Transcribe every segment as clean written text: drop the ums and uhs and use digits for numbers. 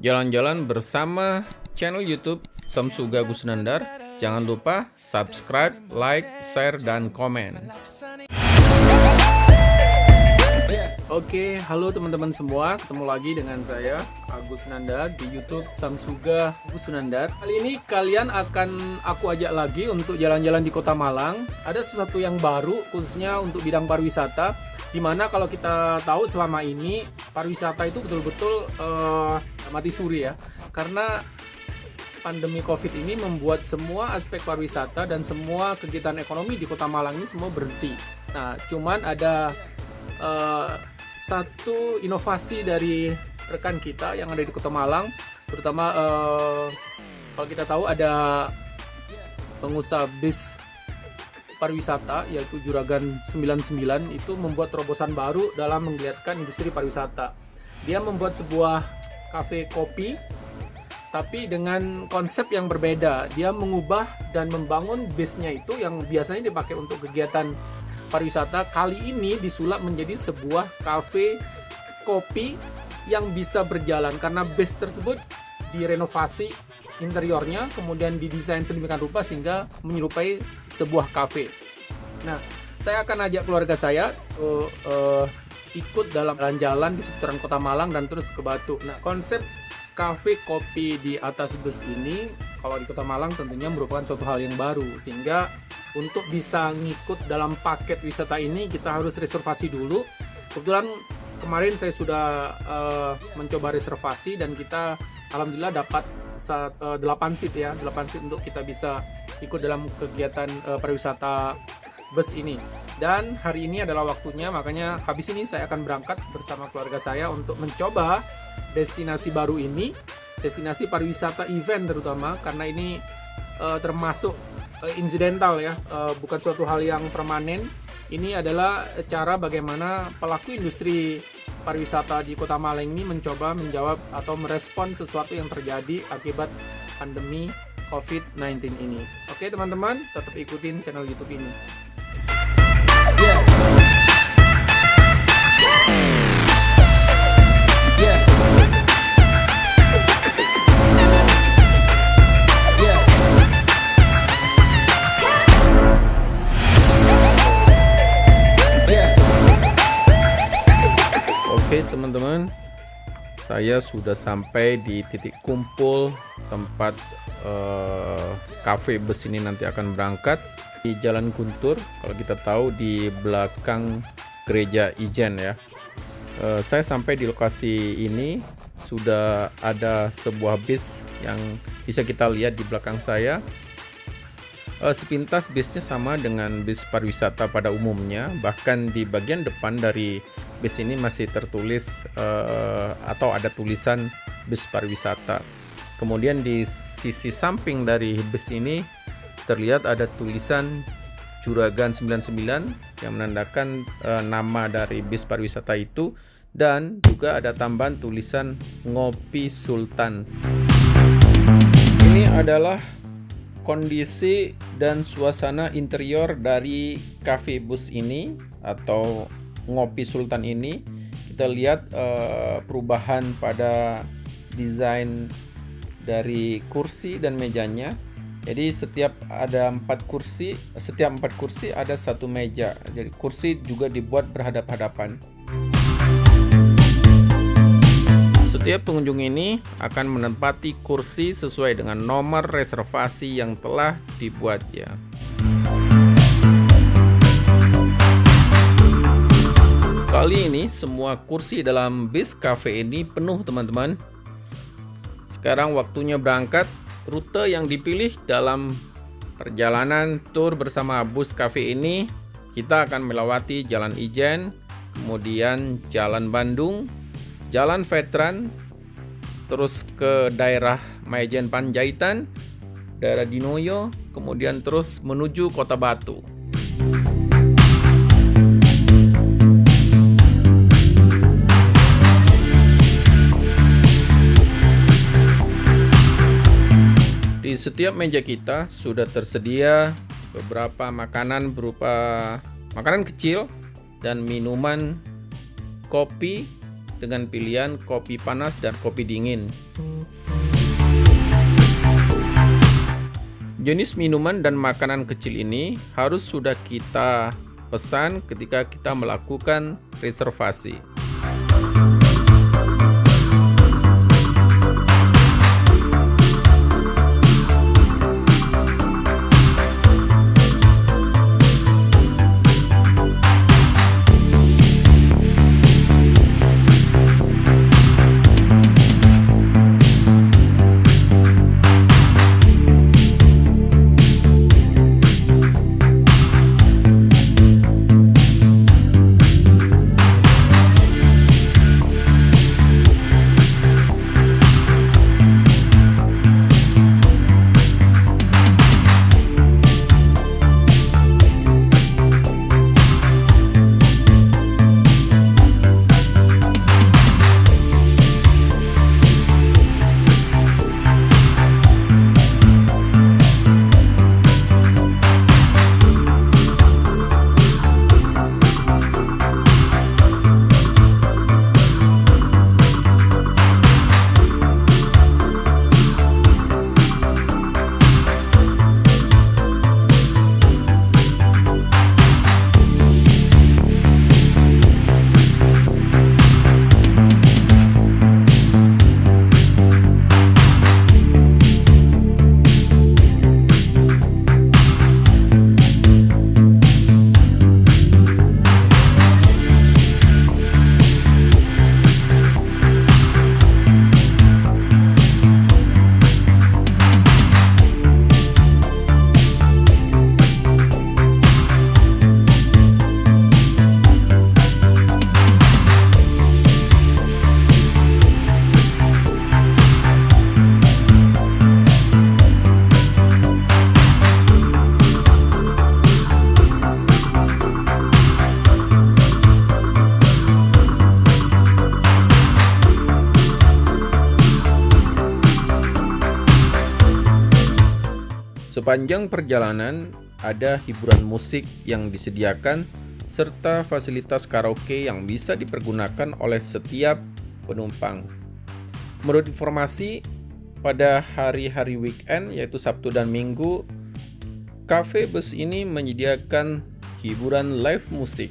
jalan-jalan bersama channel YouTube Samsuga Gusnandar. Jangan lupa subscribe, like, share, dan komen. Oke, halo teman-teman semua, ketemu lagi dengan saya Agus Nandar di YouTube Samsuga Gusnandar. Kali ini kalian aku ajak lagi untuk jalan-jalan di Kota Malang. Ada sesuatu yang baru khususnya untuk bidang pariwisata, dimana kalau kita tahu selama ini pariwisata itu betul-betul mati suri ya, karena pandemi COVID ini membuat semua aspek pariwisata dan semua kegiatan ekonomi di Kota Malang ini semua berhenti. Nah, cuman ada satu inovasi dari rekan kita yang ada di Kota Malang, terutama kalau kita tahu ada pengusaha bis pariwisata yaitu Juragan 99 itu membuat terobosan baru dalam menggiatkan industri pariwisata. Dia membuat sebuah kafe kopi tapi dengan konsep yang berbeda. Dia mengubah dan membangun bisnya itu yang biasanya dipakai untuk kegiatan pariwisata, kali ini disulap menjadi sebuah kafe kopi yang bisa berjalan karena bis tersebut direnovasi interiornya, kemudian didesain sedemikian rupa sehingga menyerupai sebuah kafe. Nah, saya akan ajak keluarga saya ikut dalam jalan-jalan di seputaran Kota Malang dan terus ke Batu. Nah, konsep kafe kopi di atas bus ini kalau di Kota Malang tentunya merupakan suatu hal yang baru, sehingga untuk bisa ngikut dalam paket wisata ini kita harus reservasi dulu. Kebetulan kemarin saya sudah mencoba reservasi dan kita alhamdulillah dapat 8 seat ya, 8 seat untuk kita bisa ikut dalam kegiatan pariwisata bus ini. Dan hari ini adalah waktunya, makanya habis ini saya akan berangkat bersama keluarga saya untuk mencoba destinasi baru ini, destinasi pariwisata event terutama, karena ini termasuk insidental ya, bukan suatu hal yang permanen. Ini adalah cara bagaimana pelaku industri pariwisata di Kota Malang ini mencoba menjawab atau merespon sesuatu yang terjadi akibat pandemi COVID-19 ini. Oke teman-teman, tetap ikutin channel YouTube ini. Oke teman-teman, saya sudah sampai di titik kumpul tempat kafe bus ini nanti akan berangkat di Jalan Guntur. Kalau kita tahu di belakang gereja Ijen ya. Saya sampai di lokasi ini, sudah ada sebuah bis yang bisa kita lihat di belakang saya. Sepintas bisnya sama dengan bis pariwisata pada umumnya, bahkan di bagian depan dari bis ini masih tertulis atau ada tulisan bis pariwisata. Kemudian di sisi samping dari bis ini terlihat ada tulisan Juragan 99 yang menandakan nama dari bis pariwisata itu, dan juga ada tambahan tulisan Ngopi Sultan. Ini adalah kondisi dan suasana interior dari cafe bus ini atau Ngopi Sultan ini. Kita lihat perubahan pada desain dari kursi dan mejanya. Jadi setiap 4 kursi ada 1 meja. Jadi kursi juga dibuat berhadap-hadapan. Setiap pengunjung ini akan menempati kursi sesuai dengan nomor reservasi yang telah dibuatnya. Kali ini semua kursi dalam bis cafe ini penuh teman-teman. Sekarang waktunya berangkat. Rute yang dipilih dalam perjalanan tur bersama bus cafe ini, kita akan melewati Jalan Ijen, kemudian Jalan Bandung, Jalan Veteran, terus ke daerah Majen Panjaitan, daerah Dinoyo, kemudian terus menuju Kota Batu. Di setiap meja kita sudah tersedia beberapa makanan berupa makanan kecil dan minuman kopi dengan pilihan kopi panas dan kopi dingin. Jenis minuman dan makanan kecil ini harus sudah kita pesan ketika kita melakukan reservasi. Sepanjang perjalanan ada hiburan musik yang disediakan serta fasilitas karaoke yang bisa dipergunakan oleh setiap penumpang. Menurut informasi, pada hari-hari weekend yaitu Sabtu dan Minggu, kafe bus ini menyediakan hiburan live musik.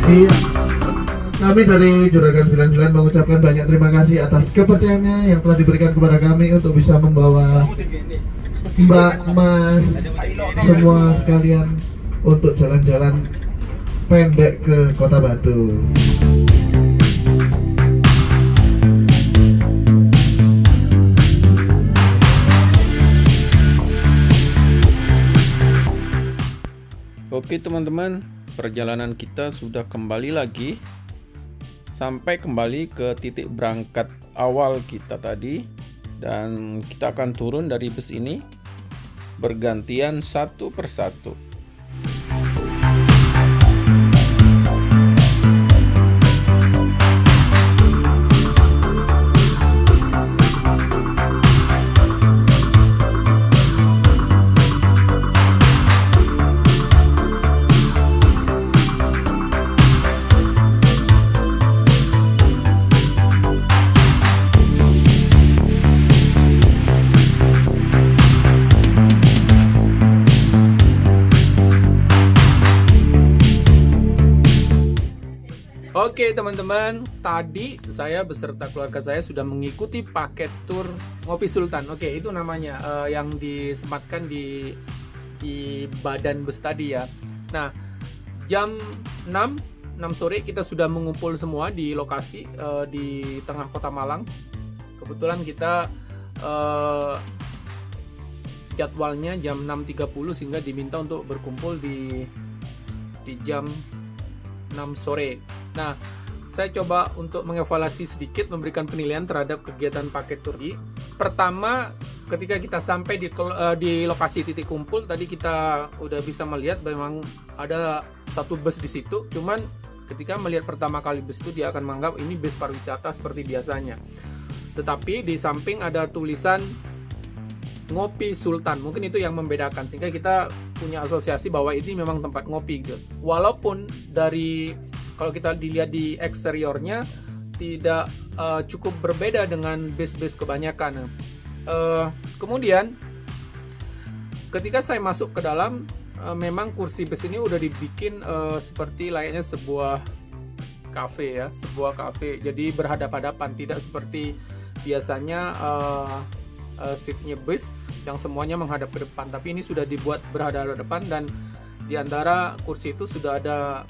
Iya. Kami dari Juragan 99 mengucapkan banyak terima kasih atas kepercayaannya yang telah diberikan kepada kami untuk bisa membawa Mbak, Mas, semua sekalian untuk jalan-jalan pendek ke Kota Batu. Oke teman-teman, perjalanan kita sudah kembali lagi sampai kembali ke titik berangkat awal kita tadi, dan kita akan turun dari bus ini bergantian satu persatu. Oke teman-teman, tadi saya beserta keluarga saya sudah mengikuti paket tour Ngopi Sultan. Oke, itu namanya yang disematkan di badan bus tadi ya. Nah, jam 6 sore kita sudah mengumpul semua di lokasi di tengah kota Malang. Kebetulan kita jadwalnya jam 6.30 sehingga diminta untuk berkumpul di jam 6 sore. Nah, saya coba untuk mengevaluasi sedikit, memberikan penilaian terhadap kegiatan paket tour ini. Pertama, ketika kita sampai di lokasi titik kumpul, tadi kita udah bisa melihat memang ada satu bus di situ. Cuman ketika melihat pertama kali bus itu, dia akan menganggap ini bus pariwisata seperti biasanya. Tetapi di samping ada tulisan Ngopi Sultan, mungkin itu yang membedakan, sehingga kita punya asosiasi bahwa ini memang tempat ngopi gitu. Walaupun dari kalau kita dilihat di eksteriornya tidak cukup berbeda dengan bus-bus kebanyakan. Kemudian ketika saya masuk ke dalam, memang kursi bus ini udah dibikin seperti layaknya sebuah kafe ya, sebuah kafe. Jadi berhadap-hadapan, tidak seperti biasanya seatnya bus yang semuanya menghadap ke depan, tapi ini sudah dibuat berhadap-hadapan, dan di antara kursi itu sudah ada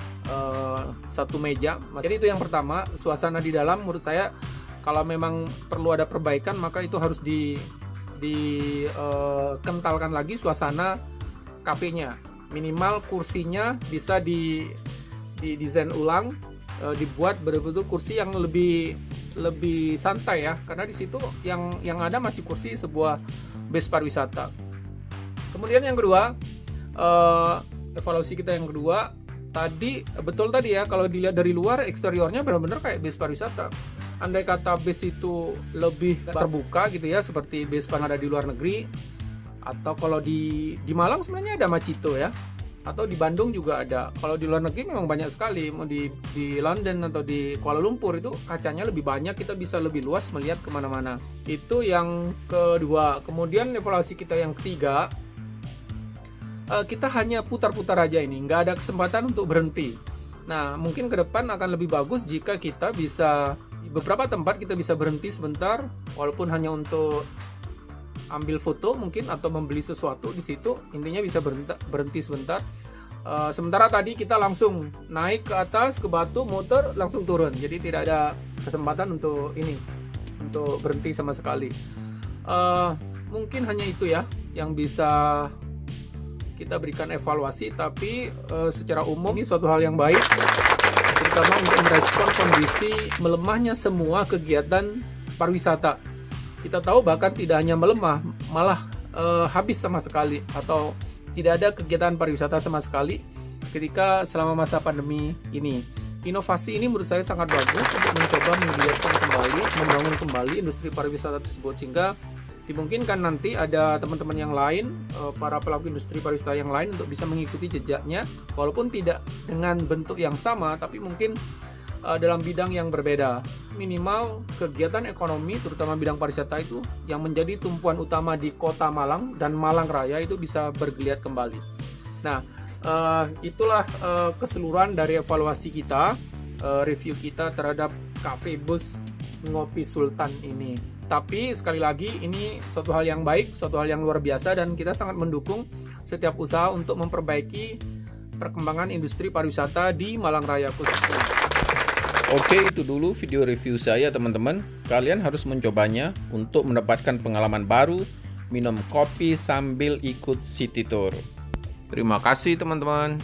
satu meja. Jadi itu yang pertama. Suasana di dalam menurut saya kalau memang perlu ada perbaikan, maka itu harus dikentalkan lagi suasana kafenya. Minimal kursinya bisa didesain ulang, dibuat betul-betul kursi yang lebih santai ya, karena di situ yang ada masih kursi sebuah bus pariwisata. Kemudian yang kedua, evaluasi kita yang kedua tadi, betul tadi ya, kalau dilihat dari luar eksteriornya benar-benar kayak bus pariwisata. Andai kata bus itu lebih terbuka gitu ya, seperti bus yang ada di luar negeri, atau kalau di Malang sebenarnya ada Macito ya, atau di Bandung juga ada. Kalau di luar negeri memang banyak sekali, mau di London atau di Kuala Lumpur itu kacanya lebih banyak, kita bisa lebih luas melihat kemana-mana. Itu yang kedua. Kemudian evaluasi kita yang ketiga, kita hanya putar-putar aja ini, nggak ada kesempatan untuk berhenti. Nah, mungkin ke depan akan lebih bagus jika kita bisa, di beberapa tempat kita bisa berhenti sebentar, walaupun hanya untuk ambil foto mungkin, atau membeli sesuatu di situ. Intinya bisa berhenti sebentar. Sementara tadi kita langsung naik ke atas, ke Batu, muter, langsung turun. Jadi tidak ada kesempatan untuk berhenti sama sekali. Mungkin hanya itu ya yang bisa kita berikan evaluasi, tapi secara umum ini suatu hal yang baik, terutama untuk merespon kondisi melemahnya semua kegiatan pariwisata. Kita tahu bahkan tidak hanya melemah, malah habis sama sekali, atau tidak ada kegiatan pariwisata sama sekali ketika selama masa pandemi ini. Inovasi ini menurut saya sangat bagus untuk mencoba menggeliatkan kembali, membangun kembali industri pariwisata tersebut, sehingga dimungkinkan nanti ada teman-teman yang lain, para pelaku industri pariwisata yang lain, untuk bisa mengikuti jejaknya, walaupun tidak dengan bentuk yang sama, tapi mungkin dalam bidang yang berbeda. Minimal kegiatan ekonomi, terutama bidang pariwisata itu yang menjadi tumpuan utama di Kota Malang dan Malang Raya, itu bisa bergeliat kembali. Nah, Itulah keseluruhan dari evaluasi kita, review kita terhadap Cafe Bus Ngopi Sultan ini. Tapi sekali lagi ini suatu hal yang baik, suatu hal yang luar biasa, dan kita sangat mendukung setiap usaha untuk memperbaiki perkembangan industri pariwisata di Malang Raya khususnya. Oke, itu dulu video review saya teman-teman. Kalian harus mencobanya untuk mendapatkan pengalaman baru minum kopi sambil ikut city tour. Terima kasih teman-teman.